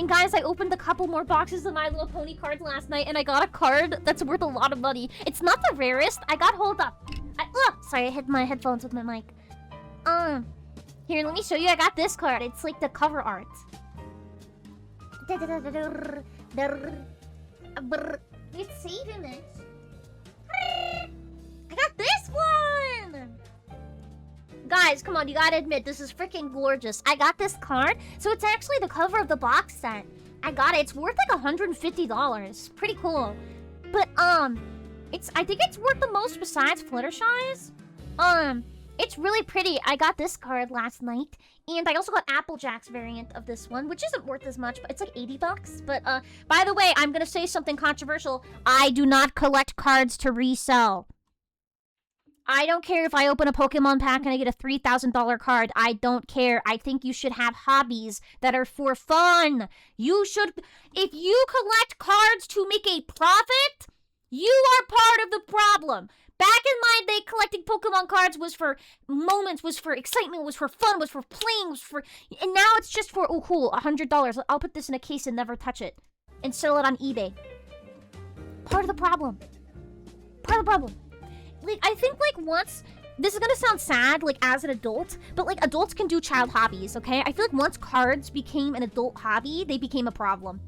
guys, I opened a couple more boxes of My Little Pony cards last night, and I got a card that's worth a lot of money. It's not the rarest. Hold up. Sorry, I hit my headphones with my mic. Here, let me show you. I got this card. It's like the cover art. It's saving it. I got this one! Guys, come on, you gotta admit, this is freaking gorgeous. I got this card, so it's actually the cover of the box set. I got it. It's worth like $150. Pretty cool. But, I think it's worth the most besides Fluttershy's. It's really pretty. I got this card last night, and I also got Applejack's variant of this one, which isn't worth as much, but it's like 80 bucks. But, by the way, I'm gonna say something controversial. I do not collect cards to resell. I don't care if I open a Pokemon pack and I get a $3,000 card. I don't care. I think you should have hobbies that are for fun. You should... If you collect cards to make a profit, you are part of the problem. Back in my day, collecting Pokemon cards was for moments, was for excitement, was for fun, was for playing, was for... And now it's just for, oh cool, $100. I'll put this in a case and never touch it. And sell it on eBay. Part of the problem. Part of the problem. Like, I think, like, once... This is gonna sound sad, like, as an adult, but, like, adults can do child hobbies, okay? I feel like once cards became an adult hobby, they became a problem.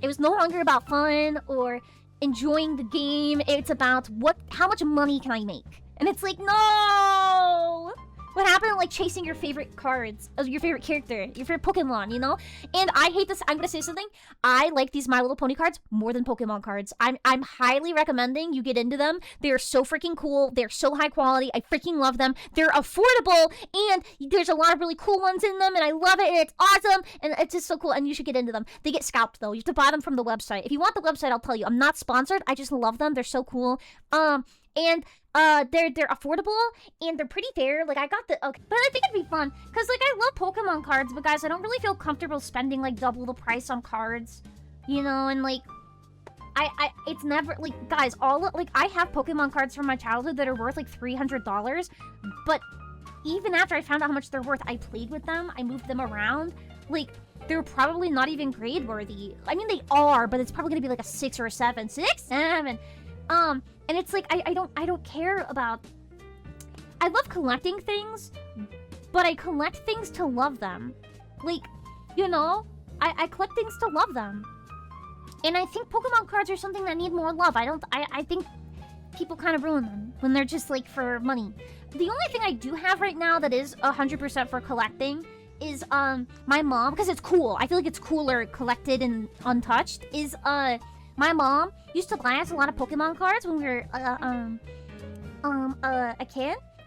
It was no longer about fun or enjoying the game. It's about how much money can I make? And it's like, no! What happened to, like, chasing your favorite cards, your favorite character, your favorite Pokemon, you know? And I hate this. I'm gonna say something. I like these My Little Pony cards more than Pokemon cards. I'm highly recommending you get into them. They are so freaking cool. They're so high quality. I freaking love them. They're affordable, and there's a lot of really cool ones in them, and I love it, and it's awesome, and it's just so cool, and you should get into them. They get scalped, though. You have to buy them from the website. If you want the website, I'll tell you. I'm not sponsored. I just love them. They're so cool. They're affordable, and they're pretty fair. Like, I got the... Okay. But I think it'd be fun, because, like, I love Pokemon cards, but, guys, I don't really feel comfortable spending, like, double the price on cards. You know, and, like... It's never... Like, guys, I have Pokemon cards from my childhood that are worth, like, $300, but even after I found out how much they're worth, I played with them, I moved them around. Like, they're probably not even grade-worthy. I mean, they are, but it's probably gonna be, like, a 6 or a 7. 6? 7! And it's like, I don't care about... I love collecting things, but I collect things to love them. Like, you know, I collect things to love them. And I think Pokemon cards are something that need more love. I think people kind of ruin them when they're just, like, for money. The only thing I do have right now that is 100% for collecting is, my mom, because it's cool. I feel like it's cooler collected and untouched, is, my mom used to buy us a lot of Pokemon cards when we were,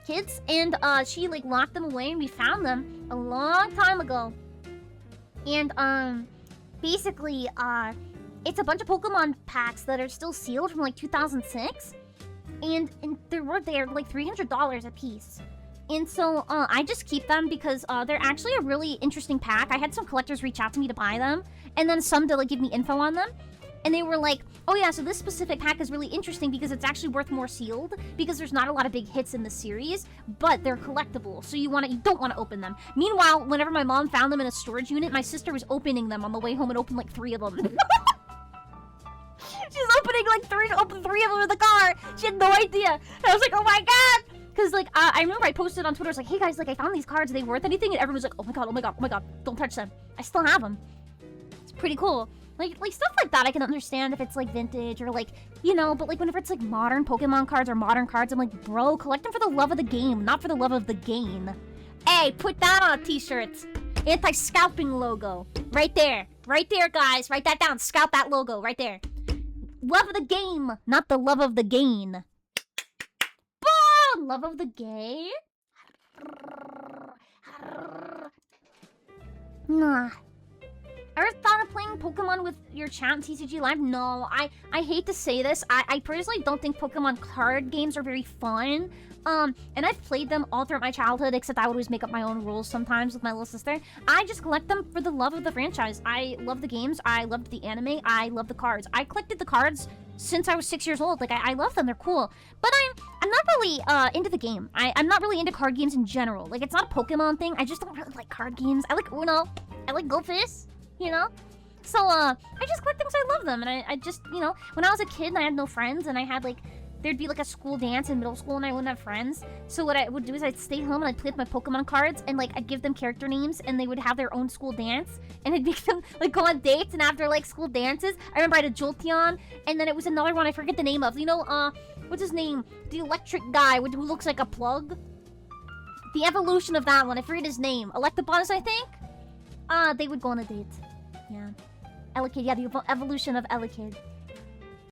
kids, and, she, like, locked them away, and we found them a long time ago. And, basically, it's a bunch of Pokemon packs that are still sealed from, like, 2006, and they're like, $300 a piece. And so, I just keep them because, they're actually a really interesting pack. I had some collectors reach out to me to buy them, and then some to, like, give me info on them. And they were like, oh yeah, so this specific pack is really interesting because it's actually worth more sealed because there's not a lot of big hits in the series, but they're collectible, so you don't want to open them. Meanwhile, whenever my mom found them in a storage unit, my sister was opening them on the way home and opened like 3 of them. She's opening like 3 of them in the car. She had no idea. And I was like, oh my god! Because, like, I remember I posted on Twitter, I was like, hey guys, like, I found these cards, are they worth anything? And everyone was like, oh my god, oh my god, oh my god, don't touch them. I still have them. It's pretty cool. Like stuff like that I can understand if it's, like, vintage or, like, you know, but, like, whenever it's, like, modern Pokemon cards or modern cards, I'm like, bro, collect them for the love of the game, not for the love of the gain. Hey, put that on a t-shirt. Anti-scalping logo. Right there. Right there, guys. Write that down. Scalp that logo right there. Love of the game, not the love of the gain. Boom! Love of the game? Nah. Ever thought of playing Pokemon with your chat in TCG Live? No, I hate to say this. I personally don't think Pokemon card games are very fun. And I've played them all throughout my childhood, except I would always make up my own rules sometimes with my little sister. I just collect them for the love of the franchise. I love the games. I loved the anime. I love the cards. I collected the cards since I was 6 years old. Like, I love them. They're cool. But I'm not really into the game. I'm not really into card games in general. Like, it's not a Pokemon thing. I just don't really like card games. I like Uno. I like Go Fist. You know? So, I just collect them because I love them. And I just, you know, when I was a kid and I had no friends and I had, like, there'd be, like, a school dance in middle school and I wouldn't have friends. So what I would do is I'd stay home and I'd play with my Pokemon cards and, like, I'd give them character names and they would have their own school dance. And I'd make them, like, go on dates and after, like, school dances. I remember I had a Jolteon and then it was another one I forget the name of. You know, what's his name? The electric guy who looks like a plug. The evolution of that one. I forget his name. Electabuzz, I think? They would go on a date. Yeah. Elekid, yeah, the evolution of Elekid.